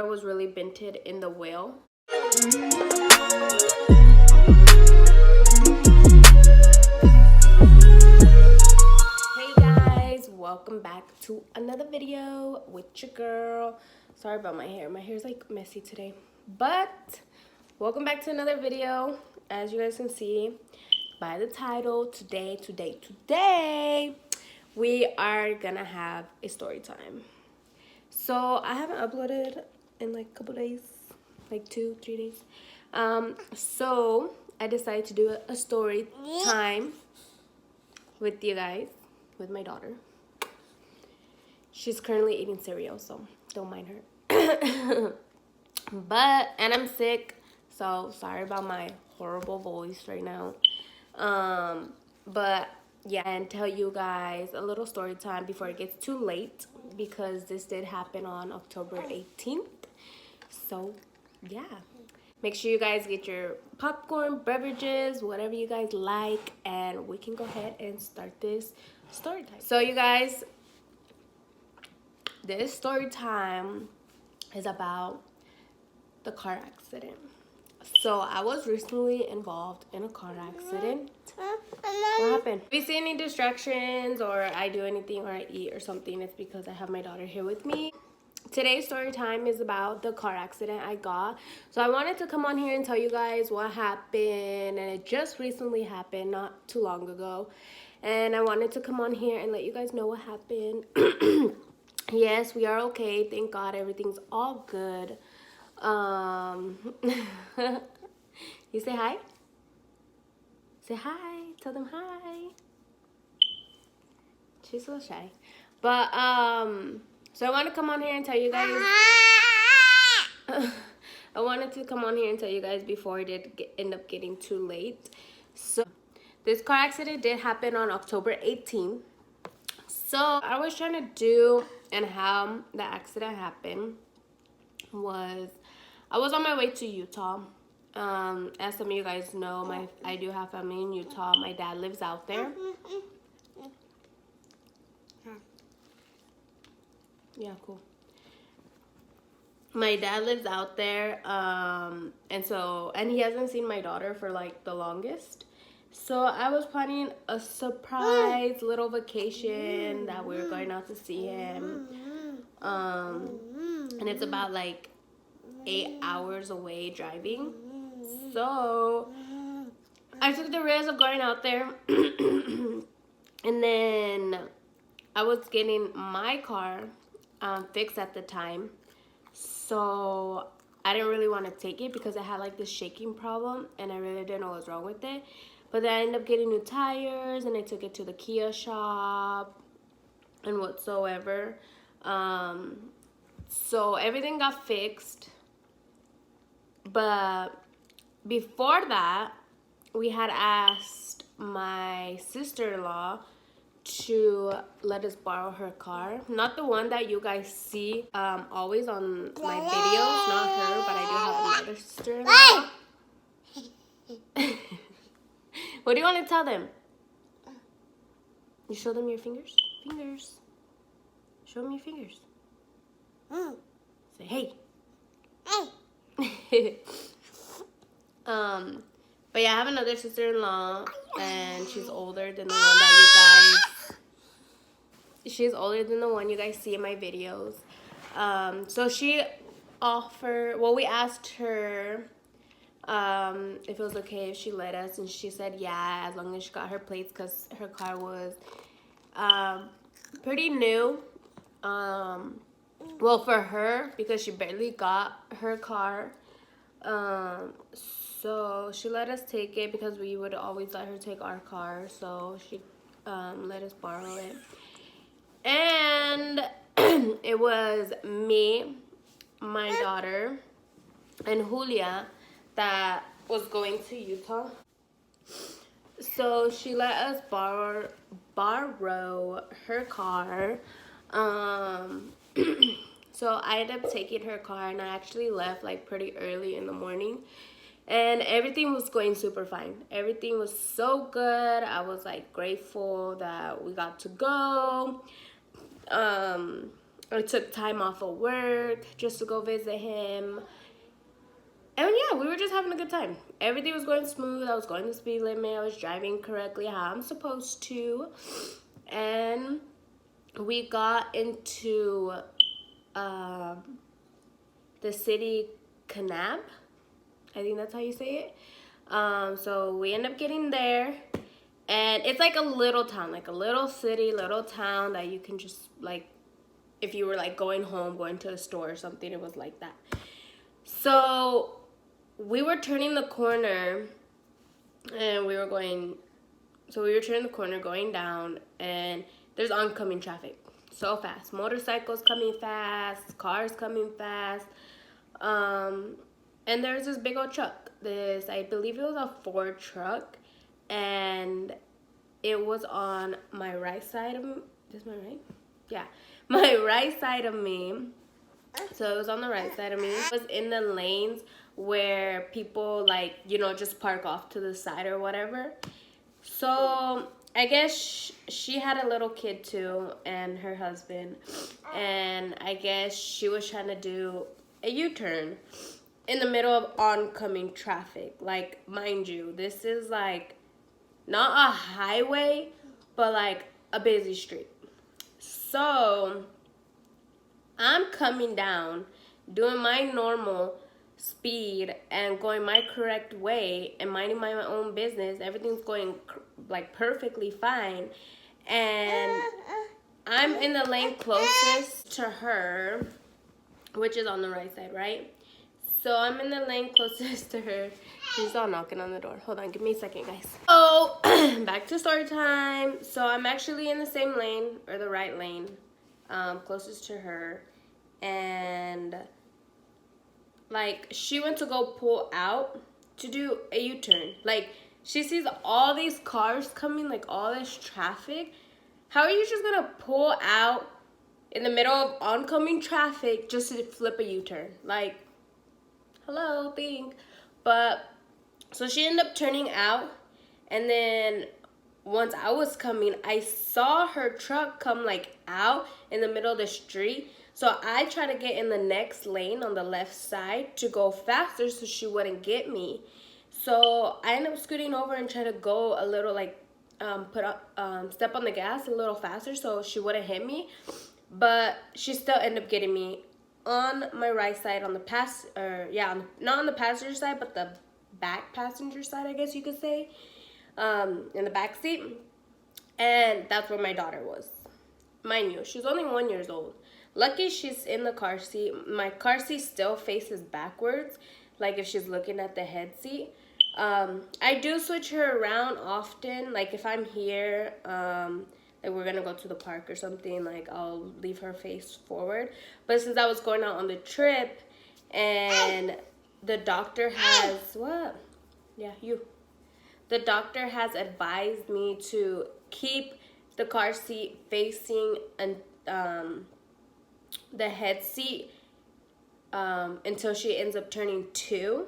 I was really binted in the wheel. Hey guys, welcome back to another video with your girl. Sorry about my hair. My hair's like messy today. But welcome back to another video. As you guys can see by the title, today we are gonna have a story time. So I haven't uploaded in like a couple days, like 2-3 days. So I decided to do a story time with you guys, with my daughter. She's currently eating cereal, so don't mind her. And I'm sick, so sorry about my horrible voice right now. But yeah, and tell you guys a little story time before it gets too late, because this did happen on October 18th. So yeah, make sure you guys get your popcorn, beverages, whatever you guys like, and we can go ahead and start this story time. So you guys, this story time is about the car accident. So I was recently involved in a car accident. What happened? If you see any distractions or I do anything or I eat or something, it's because I have my daughter here with me. Today's story time is about the car accident I got. So I wanted to come on here and tell you guys what happened, and it just recently happened, not too long ago. And I wanted to come on here and let you guys know what happened. Yes, we are okay. Thank God, everything's all good. You say hi? Say hi. Tell them hi. She's a little shy. But, so I want to come on here and tell you guys. I wanted to come on here and tell you guys before it did end up getting too late. So, this car accident did happen on October 18th. So, I was trying to do, and how the accident happened was, I was on my way to Utah. As some of you guys know, I do have family in Utah. My dad lives out there. Yeah, cool. My dad lives out there, and he hasn't seen my daughter for like the longest. So I was planning a surprise little vacation that we were going out to see him. And it's about like 8 hours away driving. So I took the risk of going out there. And then I was getting my car fixed at the time. So I didn't really want to take it because I had like this shaking problem and I really didn't know what was wrong with it. But then I ended up getting new tires and I took it to the Kia shop and whatsoever. So everything got fixed. But before that, we had asked my sister-in-law to let us borrow her car. Not the one that you guys see always on my videos, not her, but I do have another sister-in-law. What do you want to tell them? You show them your fingers? Fingers. Show them your fingers. Say, hey. Hey. But yeah, I have another sister-in-law, and she's older than the one that you guys. She's older than the one you guys see in my videos. So she offered. Well, we asked her if it was okay if she let us, and she said yeah, as long as she got her plates, because her car was pretty new. Well, for her, because she barely got her car. So she let us take it because we would always let her take our car. So she let us borrow it. And it was me, my daughter, and Julia that was going to Utah. So she let us borrow her car. So I ended up taking her car, and I actually left like pretty early in the morning, and everything was going super fine. Everything was so good. I was like grateful that we got to go. I took time off of work just to go visit him. And yeah, we were just having a good time. Everything was going smooth. I was going the speed limit. I was driving correctly how I'm supposed to. And we got into the city Kanab. I think that's how you say it. So we end up getting there. And it's like a little town, like a little city, little town that you can just like, if you were like going home, going to a store or something, it was like that. So we were turning the corner and we were turning the corner going down, and there's oncoming traffic so fast. Motorcycles coming fast, cars coming fast. And there's this big old truck. I believe it was a Ford truck, and it was on my right side of me. Is my right? Yeah, my right side of me. So it was on the right side of me. It was in the lanes where people like, you know, just park off to the side or whatever. So I guess she had a little kid too, and her husband, and I guess she was trying to do a U-turn in the middle of oncoming traffic. Like, mind you, this is like not a highway, but like a busy street. So I'm coming down, doing my normal speed and going my correct way and minding my own business. Everything's going like perfectly fine. And I'm in the lane closest to her, which is on the right side, right? So I'm in the lane closest to her. She's all knocking on the door. Hold on, give me a second, guys. So back to story time. So I'm actually in the same lane, or the right lane, closest to her. And like, she went to go pull out to do a U-turn. Like, she sees all these cars coming, like all this traffic. How are you just gonna pull out in the middle of oncoming traffic just to flip a U-turn? Like, hello, think. But so she ended up turning out, and then once I was coming, I saw her truck come like out in the middle of the street. So I tried to get in the next lane on the left side to go faster so she wouldn't get me. So I ended up scooting over and trying to go a little, like, step on the gas a little faster so she wouldn't hit me. But she still ended up getting me on my right side, on the not on the passenger side, but the back passenger side, I guess you could say, in the back seat. And that's where my daughter was. Mind you, she's only 1 year old. Lucky she's in the car seat. My car seat still faces backwards, like if she's looking at the head seat. I do switch her around often. Like if I'm here, like we're gonna go to the park or something, like I'll leave her face forward. But since I was going out on the trip, and the doctor has, what? Yeah, you. The doctor has advised me to keep the car seat facing the head seat until she ends up turning 2.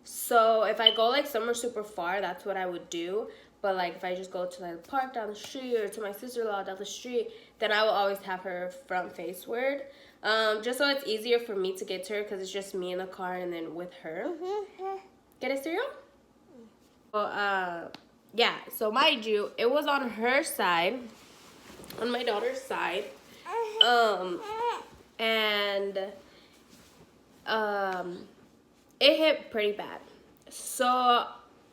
So if I go like somewhere super far, that's what I would do. But like if I just go to like the park down the street or to my sister-in-law down the street, then I will always have her front faceward, just so it's easier for me to get to her, because it's just me in the car and then with her. Get it, cereal? Well, yeah, so mind you, it was on her side, on my daughter's side, and it hit pretty bad. So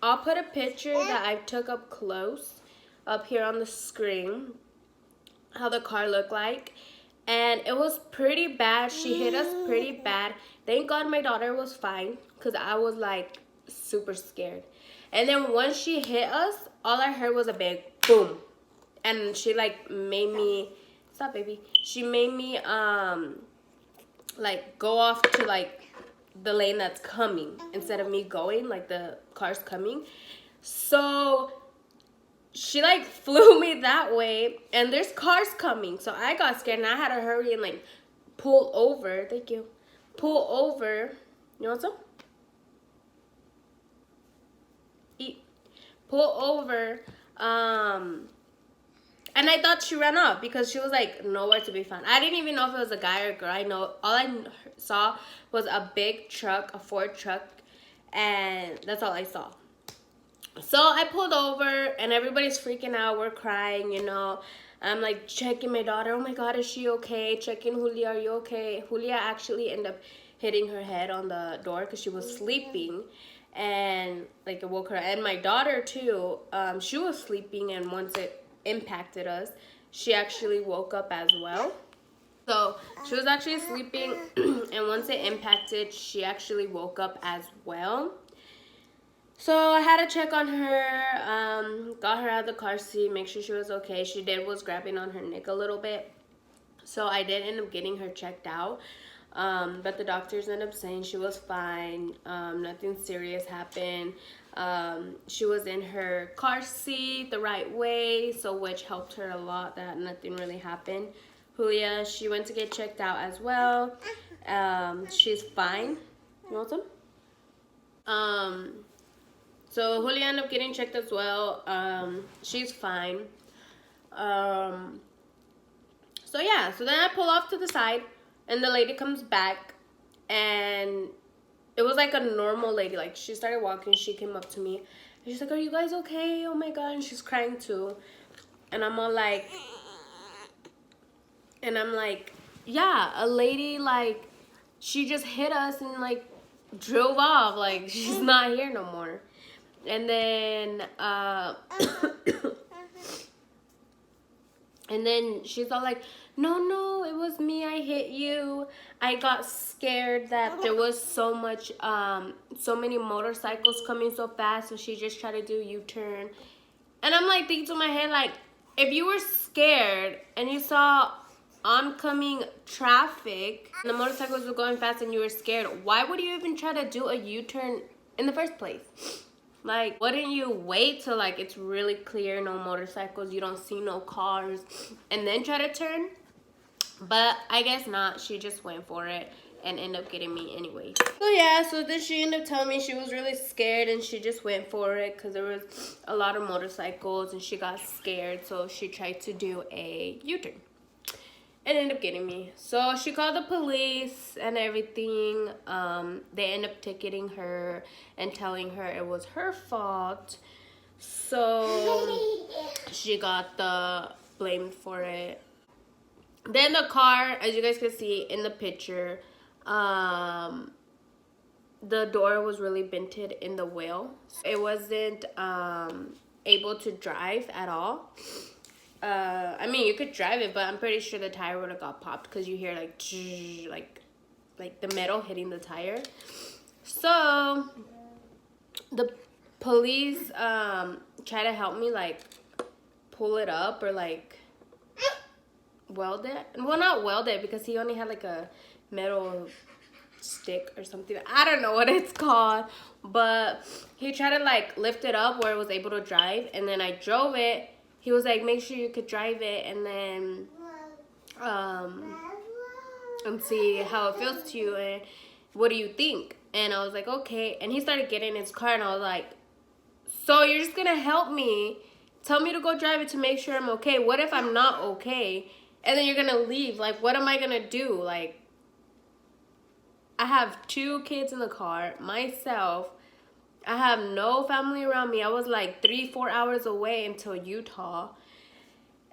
I'll put a picture that I took up close up here on the screen, how the car looked like, and it was pretty bad. She hit us pretty bad. Thank God my daughter was fine, because I was like super scared. And then once she hit us, all I heard was a big boom, and she like made me, stop baby, she made me like go off to like the lane that's coming instead of me going like the car's coming. So she like flew me that way, and there's cars coming, so I got scared and I had to hurry and like pull over. Thank you. Pull over. You want some? Eat. Pull over And I thought she ran off because she was like nowhere to be found. I didn't even know if it was a guy or a girl. I know all I saw was a big truck, a Ford truck, and that's all I saw. So I pulled over and everybody's freaking out. We're crying, you know. I'm like checking my daughter. Oh my God, is she okay? Checking Julia, are you okay? Julia actually ended up hitting her head on the door because she was sleeping. And like it woke her. And my daughter too, she was sleeping, and once it impacted us, she actually woke up as well. So she was actually sleeping, and once it impacted, she actually woke up as well. So I had to check on her, got her out of the car seat, make sure she was okay. She was grabbing on her neck a little bit. So I did end up getting her checked out. But the doctors ended up saying she was fine. Nothing serious happened. She was in her car seat the right way, so which helped her a lot that nothing really happened. Julia, she went to get checked out as well. She's fine. You want some? So Julia ended up getting checked as well. She's fine. So yeah, so then I pull off to the side, and the lady comes back, and it was like a normal lady. Like, she started walking, she came up to me, and she's like, are you guys okay? Oh my God. And she's crying too. And I'm all like, yeah, a lady, like, she just hit us and like drove off. Like, she's not here no more. And then and then she's all like, no, it was me, I hit you. I got scared that there was so many motorcycles coming so fast, so she just tried to do a U-turn. And I'm like thinking to my head, like, if you were scared and you saw oncoming traffic and the motorcycles were going fast and you were scared, why would you even try to do a U-turn in the first place? Like, wouldn't you wait till like it's really clear, no motorcycles, you don't see no cars, and then try to turn? But I guess not. She just went for it and ended up getting me anyway. So yeah, so then she ended up telling me she was really scared and she just went for it because there was a lot of motorcycles and she got scared, so she tried to do a U-turn and ended up getting me. So she called the police and everything. They ended up ticketing her and telling her it was her fault. So she got the blamed for it. Then the car, as you guys can see in the picture, the door was really dented in the wheel. It wasn't able to drive at all. I mean, you could drive it, but I'm pretty sure the tire would have got popped because you hear like the metal hitting the tire. So the police try to help me like pull it up or like weld it. Well, not weld it because he only had like a metal stick or something. I don't know what it's called, but he tried to like lift it up where it was able to drive, and then I drove it. He was like, make sure you could drive it and then and see how it feels to you and what do you think. And I was like, okay. And he started getting in his car and I was like, so you're just gonna help me, tell me to go drive it to make sure I'm okay. What if I'm not okay and then you're gonna leave? Like, what am I gonna do? Like, I have 2 kids in the car, myself. I have no family around me. I was like 3-4 hours away until Utah.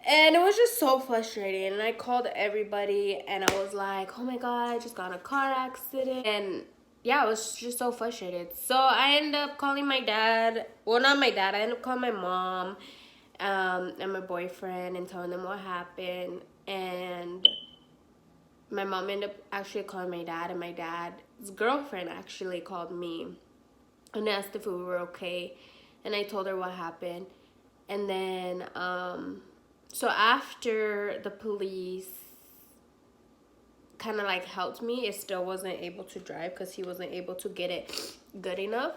And it was just so frustrating. And I called everybody and I was like, oh my God, I just got in a car accident. And yeah, I was just so frustrated. So I ended up calling my dad. Well, not my dad. I ended up calling my mom and my boyfriend and telling them what happened. And my mom ended up actually calling my dad. And my dad's girlfriend actually called me and asked if we were okay, and I told her what happened. And then so after the police kind of like helped me, it still wasn't able to drive because he wasn't able to get it good enough.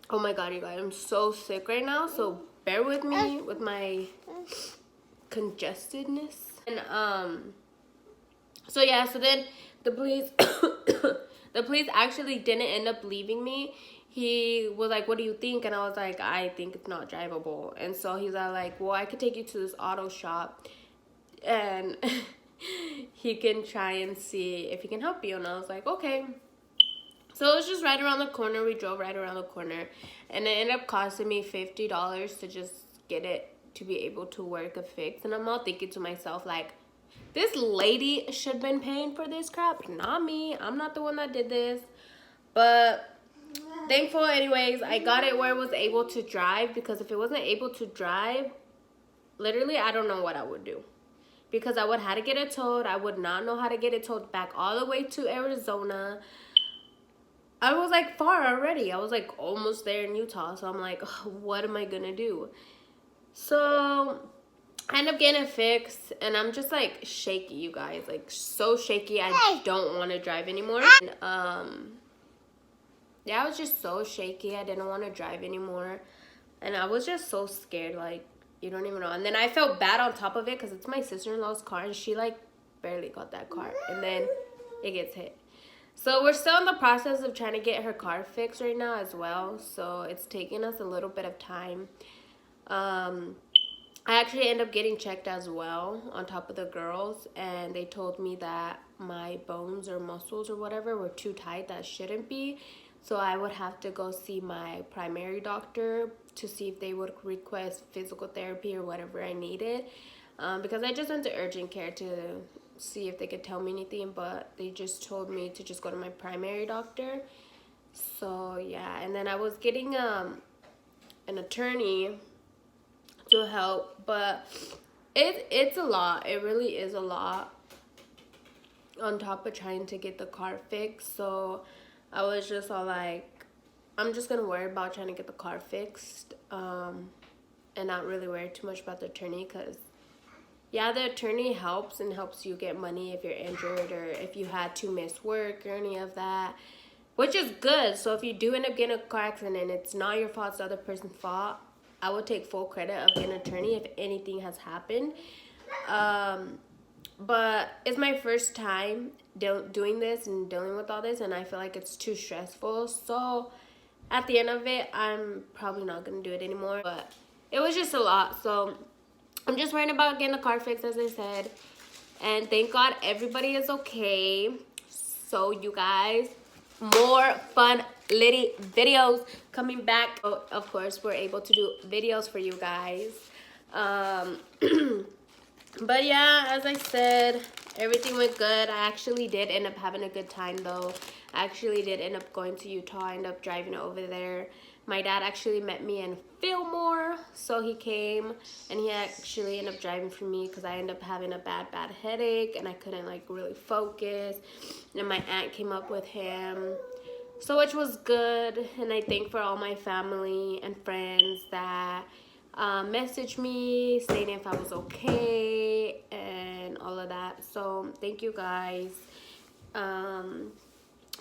Oh my God, you guys, I'm so sick right now, so bear with me with my congestedness. And so yeah, so then the police the police actually didn't end up leaving me. he was like, what do you think? And I was like, I think it's not drivable. And so he's like, well, I could take you to this auto shop and he can try and see if he can help you. And I was like, okay. So it was just right around the corner. We drove right around the corner, and it ended up costing me $50 to just get it to be able to work a fix. And I'm all thinking to myself, like, this lady should have been paying for this crap, not me. I'm not the one that did this. But thankful anyways, I got it where it was able to drive, because if it wasn't able to drive, literally I don't know what I would do, because I would have to get it towed. I would not know how to get it towed back all the way to Arizona. I was like far already. I was like almost there in Utah. So I'm like, what am I gonna do? So I end up getting it fixed, and I'm just like shaky, you guys, like so shaky. I don't want to drive anymore. And, yeah, I was just so shaky. I didn't want to drive anymore, and I was just so scared, like, you don't even know. And then I felt bad on top of it, because it's my sister-in-law's car, and she like barely got that car, and then it gets hit. So we're still in the process of trying to get her car fixed right now as well. So it's taking us a little bit of time. I actually end up getting checked as well on top of the girls. And they told me that my bones or muscles or whatever were too tight, that shouldn't be. So I would have to go see my primary doctor to see if they would request physical therapy or whatever I needed. Because I just went to urgent care to see if they could tell me anything, but they just told me to just go to my primary doctor. So yeah, and then I was getting an attorney to help, but it's a lot. It really is a lot on top of trying to get the car fixed. So I was just all like, I'm just gonna worry about trying to get the car fixed, and not really worry too much about the attorney, because yeah, the attorney helps and helps you get money if you're injured or if you had to miss work or any of that, which is good. So if you do end up getting a car accident, it's not your fault, it's the other person's fault. I would take full credit of being an attorney if anything has happened. But it's my first time doing this and dealing with all this, and I feel like it's too stressful. So at the end of it, I'm probably not going to do it anymore. But it was just a lot. So I'm just worrying about getting the car fixed, as I said. And thank God everybody is okay. So you guys, more fun litty videos coming back. So, of course, we're able to do videos for you guys. But yeah, as I said, everything went good. I actually did end up having a good time, though. I actually did end up going to Utah. I ended up driving over there. My dad actually met me in Fillmore, so he came and he actually ended up driving for me, because I ended up having a bad headache and I couldn't like really focus. And my aunt came up with him, so which was good. And I thank for all my family and friends that messaged me stating if I was okay and all of that. So thank you guys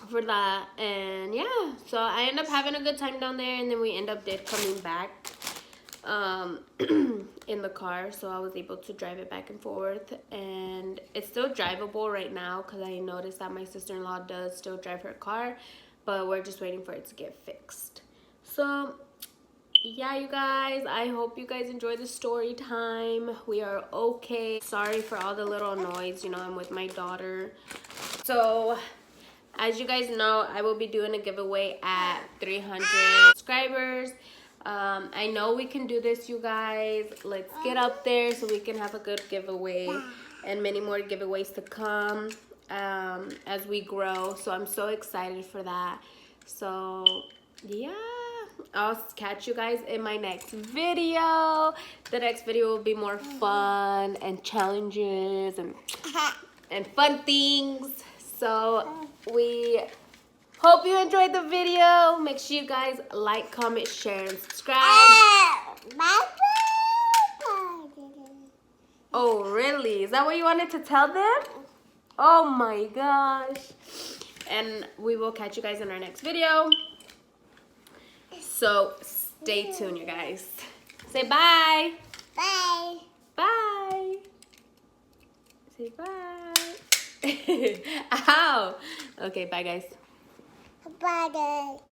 for that. And yeah, so I ended up having a good time down there, and then we end up coming back in the car, so I was able to drive it back and forth, and it's still drivable right now, because I noticed that my sister-in-law does still drive her car, but we're just waiting for it to get fixed. So yeah, you guys, I hope you guys enjoyed the story time. We are okay. Sorry for all the little noise, you know, I'm with my daughter. So as you guys know, I will be doing a giveaway at 300 subscribers. I know we can do this, you guys. Let's get up there so we can have a good giveaway, and many more giveaways to come as we grow. So I'm so excited for that. So yeah, I'll catch you guys in my next video. The next video will be more fun and challenges and fun things. So we hope you enjoyed the video. Make sure you guys like, comment, share, and subscribe. Oh, really? Is that what you wanted to tell them? Oh my gosh. And we will catch you guys in our next video. So stay tuned, you guys. Say bye. Bye. Bye. Say bye. Ow. Okay, bye guys. Bye.